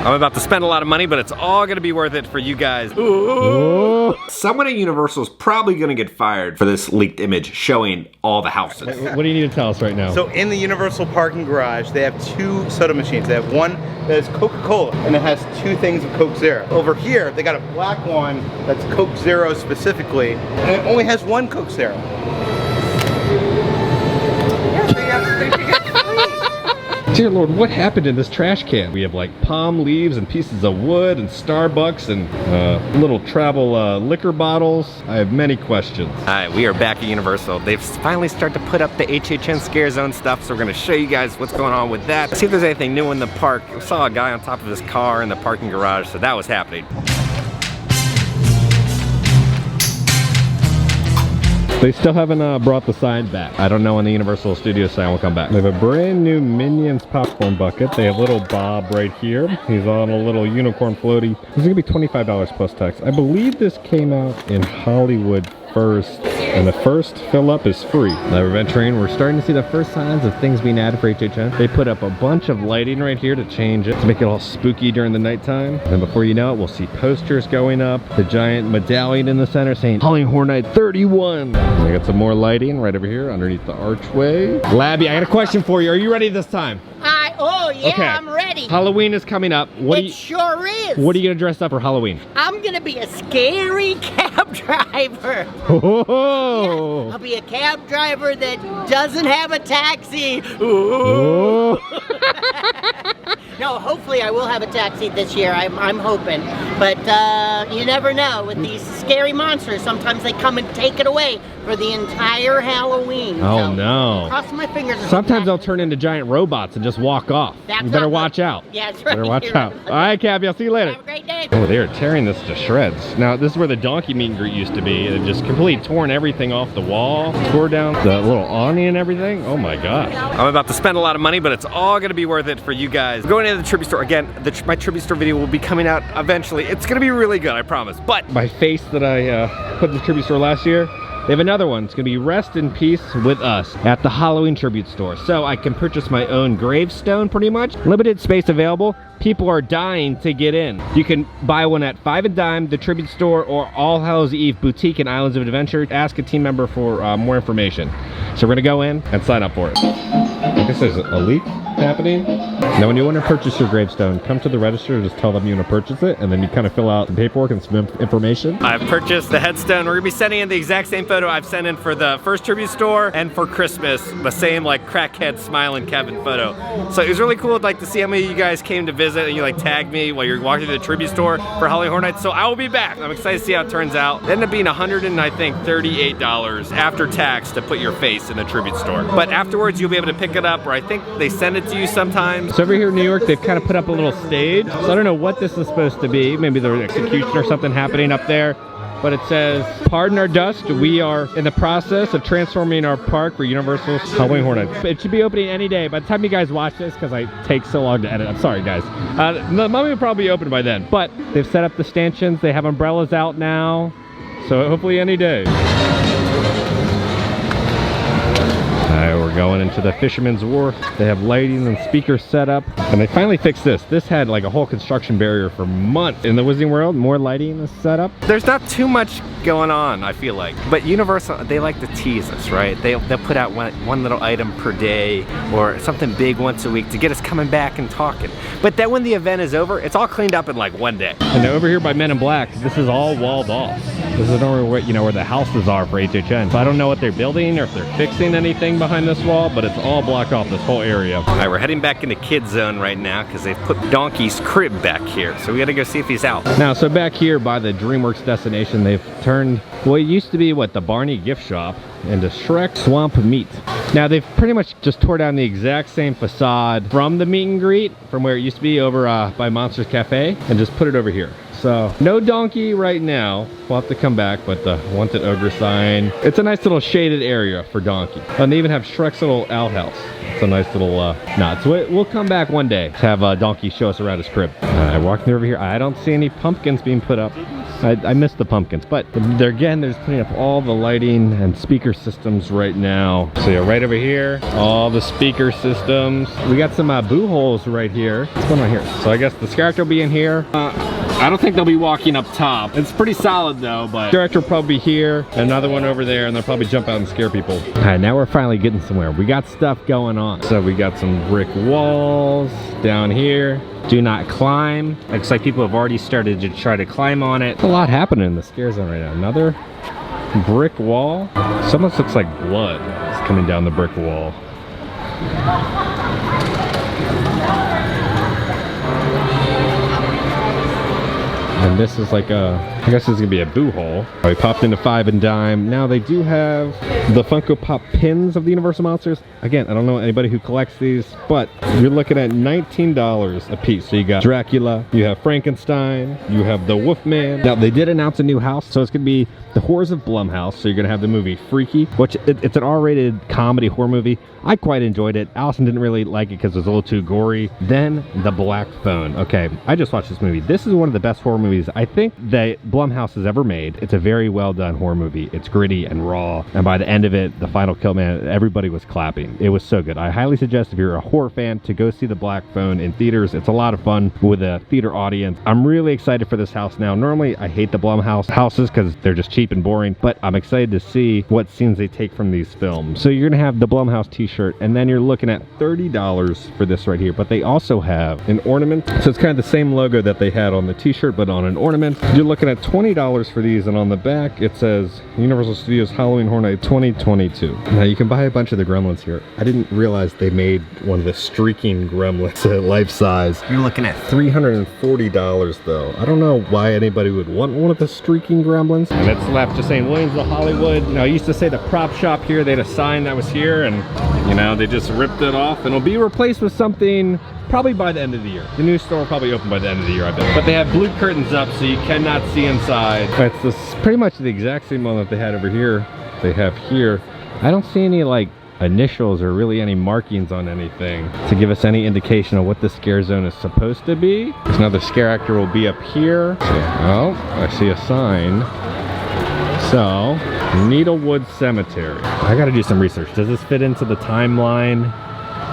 I'm about to spend a lot of money, but it's all gonna be worth it for you guys. Ooh. Someone at Universal is probably gonna get fired for this leaked image showing all the houses. What do you need to tell us right now? So in the Universal parking garage, they have 2 soda machines. They have one that is Coca-Cola, and it has 2 things of Coke Zero. Over here, they got a black one that's Coke Zero specifically, and it only has 1 Coke Zero. Dear Lord, what happened in this trash can? We have like palm leaves and pieces of wood and Starbucks and little travel liquor bottles. I have many questions. All right, we are back at Universal. They've finally started to put up the HHN Scare Zone stuff, so we're gonna show you guys what's going on with that. See if there's anything new in the park. We saw a guy on top of his car in the parking garage, so that was happening. They still haven't brought the sign back. I don't know when the Universal Studios sign will come back. They have a brand new Minions popcorn bucket. They have little Bob right here. He's on a little unicorn floaty. This is gonna be $25 plus tax. I believe this came out in Hollywood first, and the first fill up is free. Now we're venturing, we're starting to see the first signs of things being added for HHN. They put up a bunch of lighting right here to change it, to make it all spooky during the nighttime. And before you know it, we'll see posters going up, the giant medallion in the center saying Halloween Horror Night 31. I got some more lighting right over here underneath the archway. Labby, I got a question for you. Are you ready this time? Oh yeah, okay. I'm ready. Halloween is coming up. Sure is. What are you gonna dress up for Halloween? I'm gonna be a scary cab driver. Oh. Yes, I'll be a cab driver that doesn't have a taxi. Oh. No, hopefully I will have a taxi this year. I'm hoping, but you never know with these scary monsters. Sometimes they come and take it away for the entire Halloween. Oh so, no! Cross my fingers. Sometimes they'll turn into giant robots and just walk off. You better watch out. Yeah, that's right. Better watch out. All right, Cappy, I'll see you later. Have a great day. Oh, they are tearing this to shreds. Now, this is where the donkey meet and greet used to be. They've just completely torn everything off the wall, tore down the little awning and everything. Oh my gosh. I'm about to spend a lot of money, but it's all gonna be worth it for you guys. Going into the tribute store, again, my tribute store video will be coming out eventually. It's gonna be really good, I promise. But my face that I put in the tribute store last year, they have another one. It's gonna be Rest in Peace with Us at the Halloween Tribute Store. So I can purchase my own gravestone pretty much. Limited space available. People are dying to get in. You can buy one at 5 and Dime, the Tribute Store, or All Hallows Eve Boutique and Islands of Adventure. Ask a team member for more information. So we're gonna go in and sign up for it. I guess there's a leak happening. Now when you want to purchase your gravestone, come to the register and just tell them you want to purchase it, and then you kind of fill out the paperwork and some information. I've purchased the headstone. We're gonna be sending in the exact same photo I've sent in for the first tribute store and for Christmas, the same like crackhead smiling Kevin photo. So it was really cool to see how many of you guys came to visit and you tagged me while you're walking through the tribute store for Halloween Horror Nights. So I will be back. I'm excited to see how it turns out. It ended up being $138 after tax to put your face in the tribute store. But afterwards you'll be able to pick it up, or I think they send it to you sometimes. So over here in New York, they've kind of put up a little stage. So I don't know what this is supposed to be. Maybe there's an execution or something happening up there. But it says, pardon our dust, we are in the process of transforming our park for Universal's Halloween Horror Nights. It should be opening any day. By the time you guys watch this, because I take so long to edit, I'm sorry guys. The mummy will probably be open by then. But they've set up the stanchions, they have umbrellas out now. So hopefully any day. We're going into the Fisherman's Wharf. They have lighting and speakers set up, and they finally fixed this. This had like a whole construction barrier for months. In the Wizarding World, more lighting is set up. There's not too much going on, I feel like. But Universal, they like to tease us, right? They'll put out one little item per day or something big once a week to get us coming back and talking. But then when the event is over, it's all cleaned up in like one day. And over here by Men in Black, this is all walled off. This is normally where, where the houses are for HHN. So I don't know what they're building or if they're fixing anything behind this wall, but it's all blocked off, this whole area. All right, we're heading back into Kids Zone right now because they've put Donkey's crib back here. So we gotta go see if he's out. Now, so back here by the DreamWorks destination, they've turned what used to be, the Barney gift shop into Shrek Swamp Meat. Now, they've pretty much just tore down the exact same facade from the meet and greet, from where it used to be over by Monsters Cafe, and just put it over here. So, no donkey right now. We'll have to come back, but the Wanted Ogre sign. It's a nice little shaded area for donkey. And they even have Shrek's little outhouse. It's a nice little knot. So we'll come back one day to have Donkey show us around his crib. Walking over here, I don't see any pumpkins being put up. I missed the pumpkins, but they're just putting up all the lighting and speaker systems right now. So yeah, right over here, all the speaker systems. We got some boo holes right here. What's going on here? So I guess the character will be in here. I don't think they'll be walking up top. It's pretty solid though, but character will probably be here, another one over there, and they'll probably jump out and scare people. All right, now we're finally getting somewhere. We got stuff going on. So we got some brick walls down here. Do not climb. Looks like people have already started to try to climb on it. A lot happening in the scare zone right now. Another brick wall. This almost looks like blood is coming down the brick wall. And this is like I guess this is gonna be a boo hole. We popped into 5 and dime. Now they do have the Funko Pop pins of the Universal Monsters. Again, I don't know anybody who collects these, but you're looking at $19 a piece. So you got Dracula, you have Frankenstein, you have the Wolfman. Now they did announce a new house, so it's gonna be the Horrors of Blumhouse. So you're gonna have the movie Freaky, which it's an R-rated comedy horror movie. I quite enjoyed it. Allison didn't really like it because it was a little too gory. Then The Black Phone. Okay, I just watched this movie. This is one of the best horror movies I think that Blumhouse has ever made. It's a very well done horror movie. It's gritty and raw, and by the end of it, the final kill, man, everybody was clapping. It was so good. I highly suggest if you're a horror fan to go see The Black Phone in theaters. It's a lot of fun with a theater audience. I'm really excited for this house now. Normally I hate the Blumhouse houses because they're just cheap and boring, but I'm excited to see what scenes they take from these films. So you're gonna have the Blumhouse t-shirt, and then you're looking at $30 for this right here, but they also have an ornament. So it's kind of the same logo that they had on the t-shirt, but on an ornament. You're looking at $20 for these, and on the back it says Universal Studios Halloween Horror Night 2022. Now you can buy a bunch of the gremlins here. I didn't realize they made one of the streaking gremlins at life size. You're looking at $340 though. I don't know why anybody would want one of the streaking gremlins. And it's left just saying Williamsville, Hollywood. Now I used to say the prop shop here, they had a sign that was here, and you know, they just ripped it off, and it'll be replaced with something probably by the end of the year. The new store will probably open by the end of the year, I bet. But they have blue curtains up so you cannot see inside. It's this, pretty much the exact same one that they had over here. They have here. I don't see any like initials or really any markings on anything to give us any indication of what the scare zone is supposed to be. So now the scare actor will be up here. Oh, I see a sign. So, Needlewood Cemetery. I gotta do some research. Does this fit into the timeline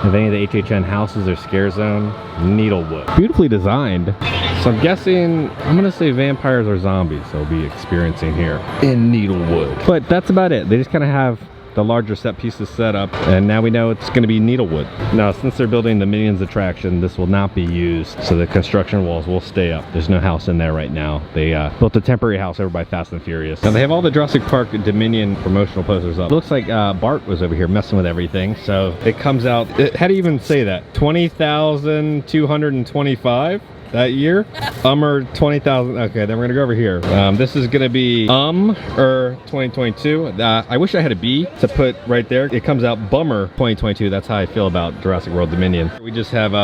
of any of the HHN houses or scare zone? Needlewood. Beautifully designed. So I'm guessing, I'm gonna say vampires or zombies they'll be experiencing here in Needlewood. But that's about it. They just kind of have the larger set pieces set up, and now we know it's going to be Needlewood. Now since they're building the Minions attraction, this will not be used, so the construction walls will stay up. There's no house in there right now. They built a temporary house over by Fast and Furious. Now they have all the Jurassic Park Dominion promotional posters up. It looks like Bart was over here messing with everything, so it comes out, how do you even say that? 20,225 that year? Or 20,000. Okay, then we're gonna go over here. This is gonna be 2022. I wish I had a B to put right there. It comes out Bummer 2022. That's how I feel about Jurassic World Dominion. We just have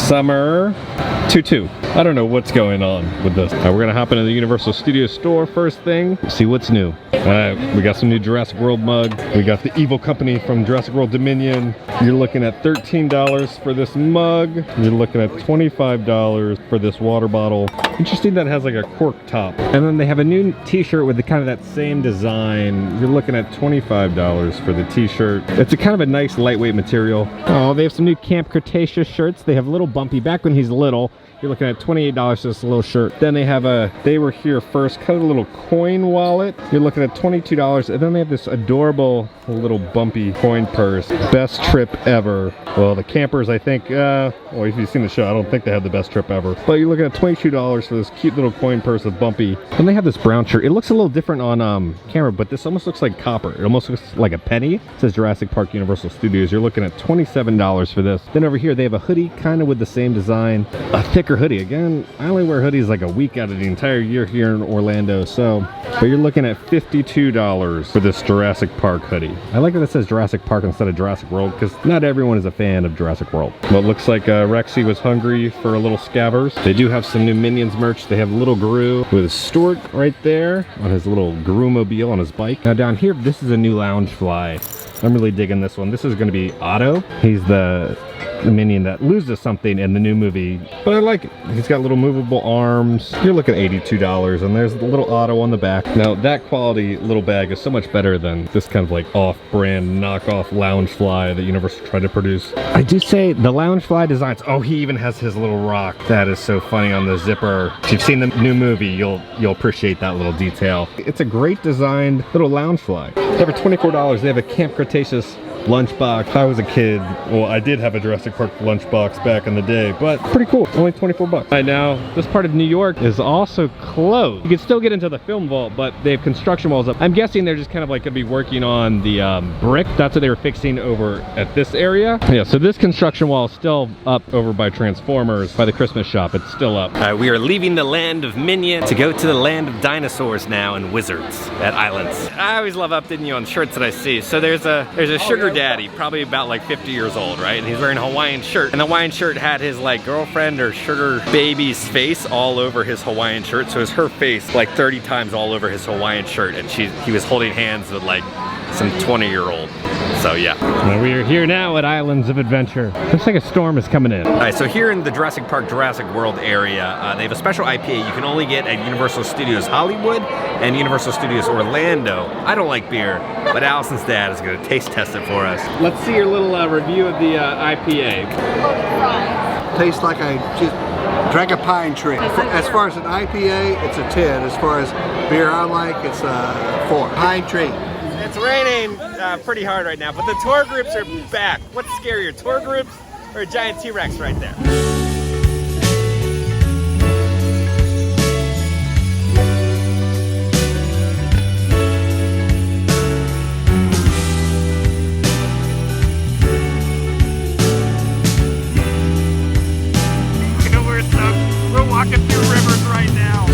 Summer 22. I don't know what's going on with this. We're gonna hop into the Universal Studios store first thing, see what's new. We got some new Jurassic World mug. We got the Evil Company from Jurassic World Dominion. You're looking at $13 for this mug. You're looking at $25 for this water bottle. Interesting that it has like a cork top. And then they have a new t-shirt with the kind of that same design. You're looking at $25 for the t-shirt. It's a kind of a nice lightweight material. Oh, they have some new Camp Cretaceous shirts. They have a little bumpy back when he's little. You're looking at $28 for this little shirt. Then they have a They Were Here First kind of a little coin wallet. You're looking at $22. And then they have this adorable little bumpy coin purse. Best trip ever. Well, the campers, I think, well, if you've seen the show, I don't think they had the best trip ever. But you're looking at $22 for this cute little coin purse with bumpy. And they have this brown shirt. It looks a little different on camera, but this almost looks like copper. It almost looks like a penny. It says Jurassic Park Universal Studios. You're looking at $27 for this. Then over here, they have a hoodie kind of with the same design. A thicker hoodie. Again, I only wear hoodies like a week out of the entire year here in Orlando, so, but you're looking at $52 for this Jurassic Park hoodie. I like that it says Jurassic Park instead of Jurassic World, because not everyone is a fan of Jurassic World. Well, it looks like Rexy was hungry for a little Scabbers. They do have some new Minions merch. They have Little Gru with Stuart right there on his little Gru-mobile on his bike. Now down here, this is a new Loungefly. I'm really digging this one. This is going to be Otto. He's the Minion that loses something in the new movie, but I like it. He's got little movable arms. You're looking at $82, and there's the little auto on the back. Now that quality little bag is so much better than this kind of like off-brand knockoff Loungefly that Universal tried to produce. I do say the Loungefly designs, oh, he even has his little rock. That is so funny on the zipper. If you've seen the new movie, you'll appreciate that little detail. It's a great designed little Loungefly. For $24, they have a Camp Cretaceous lunchbox. If I was a kid, well, I did have a Jurassic Park lunchbox back in the day, but pretty cool. Only 24 bucks. Right now, this part of New York is also closed. You can still get into the film vault, but they have construction walls up. I'm guessing they're just kind of like gonna be working on the brick. That's what they were fixing over at this area. Yeah, so this construction wall is still up over by Transformers, by the Christmas shop. It's still up. We are leaving the land of Minion to go to the land of dinosaurs now and wizards at Islands. I always love updating you on shirts that I see. So there's a sugar daddy, probably about like 50 years old, right? And he's wearing a Hawaiian shirt. And the Hawaiian shirt had his like girlfriend or sugar baby's face all over his Hawaiian shirt. So it was her face like 30 times all over his Hawaiian shirt. And he was holding hands with like some 20-year-old. So yeah. Well, we are here now at Islands of Adventure. Looks like a storm is coming in. All right, so here in the Jurassic Park, Jurassic World area, they have a special IPA you can only get at Universal Studios Hollywood and Universal Studios Orlando. I don't like beer, but Allison's dad is gonna taste test it for us. Let's see your little review of the IPA. Tastes like I just drank a pine tree. As far as an IPA, it's a 10. As far as beer I like, it's a 4. Pine tree. It's raining pretty hard right now, but the tour groups are back. What's scarier, tour groups or a giant T-Rex right there? We're walking through rivers right now.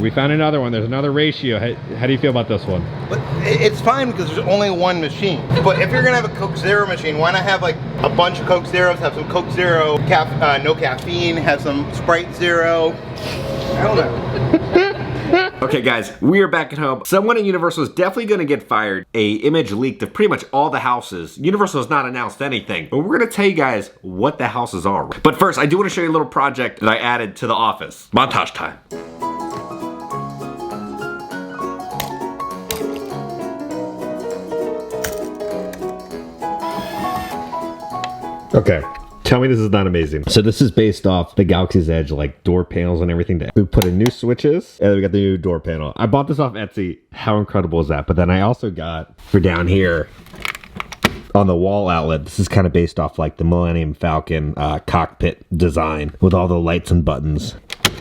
We found another one. There's another ratio. How do you feel about this one? But it's fine because there's only one machine. But if you're gonna have a Coke Zero machine, why not have like a bunch of Coke Zeros, have some Coke Zero, no caffeine, have some Sprite Zero. I don't know. Okay guys, we are back at home. Someone at Universal is definitely gonna get fired. A image leaked of pretty much all the houses. Universal has not announced anything, but we're gonna tell you guys what the houses are. But first, I do wanna show you a little project that I added to the office. Montage time. Okay. Tell me this is not amazing. So this is based off the Galaxy's Edge, like door panels and everything. We put in new switches, and then we got the new door panel. I bought this off Etsy. How incredible is that? But then I also got, for down here, on the wall outlet, this is kind of based off like the Millennium Falcon cockpit design with all the lights and buttons.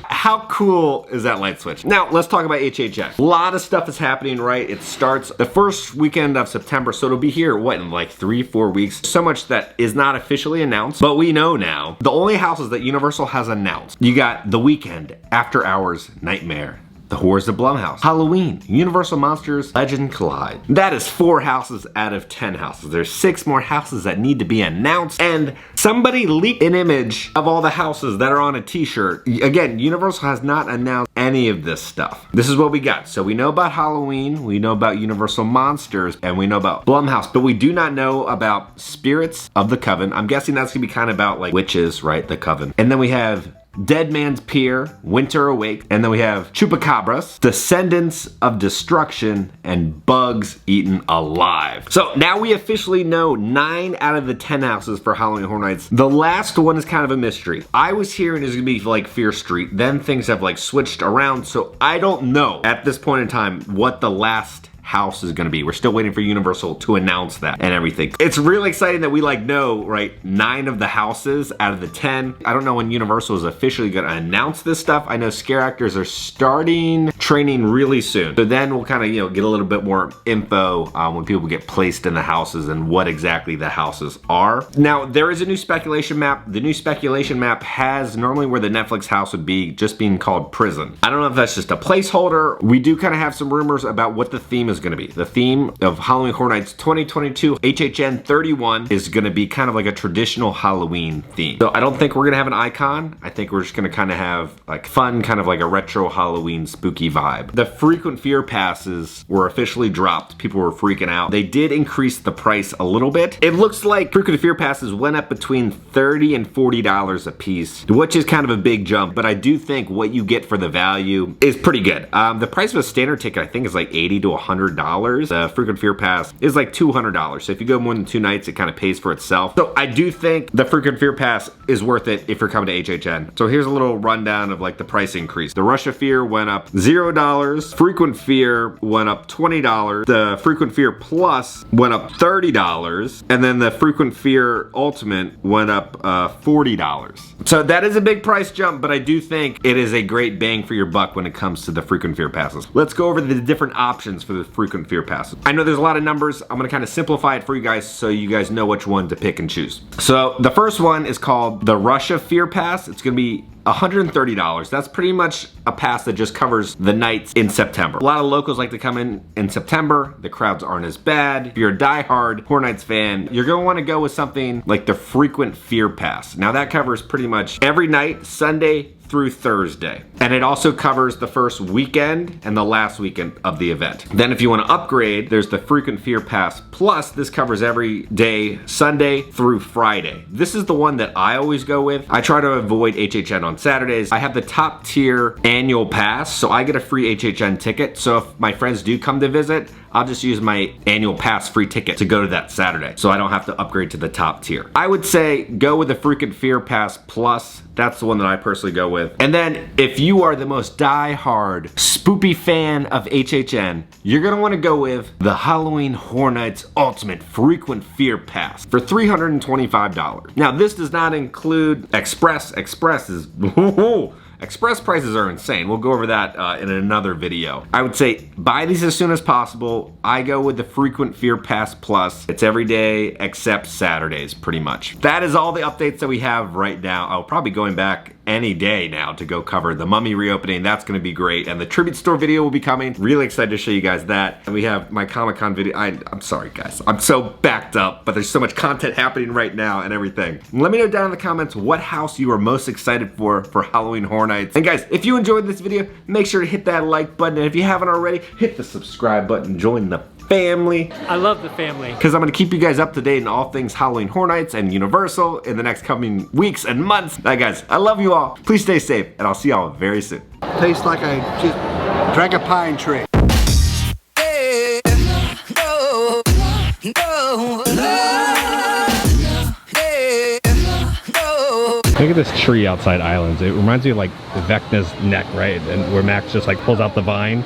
How cool is that light switch? Now, let's talk about HHX. A lot of stuff is happening, right? It starts the first weekend of September, so it'll be here, what, in like 3-4 weeks? So much that is not officially announced, but we know now. The only houses that Universal has announced, you got The Weekend, After Hours, Nightmare, The Horrors of Blumhouse, Halloween, Universal Monsters, Legend Collide. That is 4 houses out of 10 houses. There's 6 more houses that need to be announced, and somebody leaked an image of all the houses that are on a t-shirt. Again, Universal has not announced any of this stuff. This is what we got. So we know about Halloween, we know about Universal Monsters, and we know about Blumhouse, but we do not know about Spirits of the Coven. I'm guessing that's gonna be kind of about like witches, right? The Coven. And then we have Dead Man's Pier, Winter Awake, and then we have Chupacabras, Descendants of Destruction, and Bugs Eaten Alive. So now we officially know 9 out of the 10 houses for Halloween Horror Nights. The last one is kind of a mystery. I was hearing it's gonna be like Fear Street, then things have like switched around, so I don't know at this point in time what the last house is gonna be. We're still waiting for Universal to announce that and everything. It's really exciting that we like know, right, 9 of the houses out of the 10. I don't know when Universal is officially gonna announce this stuff. I know scare actors are starting training really soon. So then we'll kind of, you know, get a little bit more info when people get placed in the houses and what exactly the houses are. Now, there is a new speculation map. The new speculation map has normally where the Netflix house would be just being called prison. I don't know if that's just a placeholder. We do kind of have some rumors about what the theme is gonna be. The theme of Halloween Horror Nights 2022 HHN 31 is gonna be kind of like a traditional Halloween theme. So I don't think we're gonna have an icon. I think we're just gonna kind of have like fun, kind of like a retro Halloween spooky vibe. The frequent fear passes were officially dropped. People were freaking out. They did increase the price a little bit. It looks like frequent fear passes went up between $30 and $40 a piece, which is kind of a big jump, but I do think what you get for the value is pretty good. The price of a standard ticket I think is like $80 to $100. The frequent fear pass is like $200. So if you go more than 2 nights, it kind of pays for itself. So I do think the frequent fear pass is worth it if you're coming to HHN. So here's a little rundown of like the price increase. The Rush of Fear went up $0. Frequent Fear went up $20. The Frequent Fear Plus went up $30. And then the Frequent Fear Ultimate went up $40. So that is a big price jump, but I do think it is a great bang for your buck when it comes to the Frequent Fear passes. Let's go over the different options for the Frequent Fear passes. I know there's a lot of numbers. I'm gonna kind of simplify it for you guys so you guys know which one to pick and choose. So the first one is called the Rush of Fear Pass. It's gonna be $130. That's pretty much a pass that just covers the nights in September. A lot of locals like to come in September. The crowds aren't as bad. If you're a diehard Horror Nights fan, you're gonna wanna go with something like the Frequent Fear Pass. Now that covers pretty much every night, Sunday through Thursday. And it also covers the first weekend and the last weekend of the event. Then if you want to upgrade, there's the Frequent Fear Pass Plus. This covers every day, Sunday through Friday. This is the one that I always go with. I try to avoid HHN on Saturdays. I have the top tier annual pass, so I get a free HHN ticket. So if my friends do come to visit, I'll just use my annual pass free ticket to go to that Saturday, so I don't have to upgrade to the top tier. I would say go with the Frequent Fear Pass Plus. That's the one that I personally go with. And then if you are the most die-hard, spoopy fan of HHN, you're gonna wanna go with the Halloween Horror Nights Ultimate Frequent Fear Pass for $325. Now this does not include Express. Express is, Express prices are insane. We'll go over that in another video. I would say buy these as soon as possible. I go with the Frequent Fear Pass Plus. It's every day except Saturdays, pretty much. That is all the updates that we have right now. I'll probably going back any day now to go cover the Mummy reopening. That's gonna be great. And the tribute store video will be coming. Really excited to show you guys that. And we have my Comic-Con video. I'm sorry guys, I'm so backed up, but there's so much content happening right now and everything. Let me know down in the comments what house you are most excited for Halloween Horror Nights. And guys, if you enjoyed this video, make sure to hit that like button. And if you haven't already, hit the subscribe button, join the family. I love the family. Because I'm going to keep you guys up to date on all things Halloween Horror Nights and Universal in the next coming weeks and months. All right, guys, I love you all. Please stay safe, and I'll see y'all very soon. Tastes like I just drank a pine tree. Look at this tree outside Islands. It reminds me of like Vecna's neck, right? And where Max just like pulls out the vine.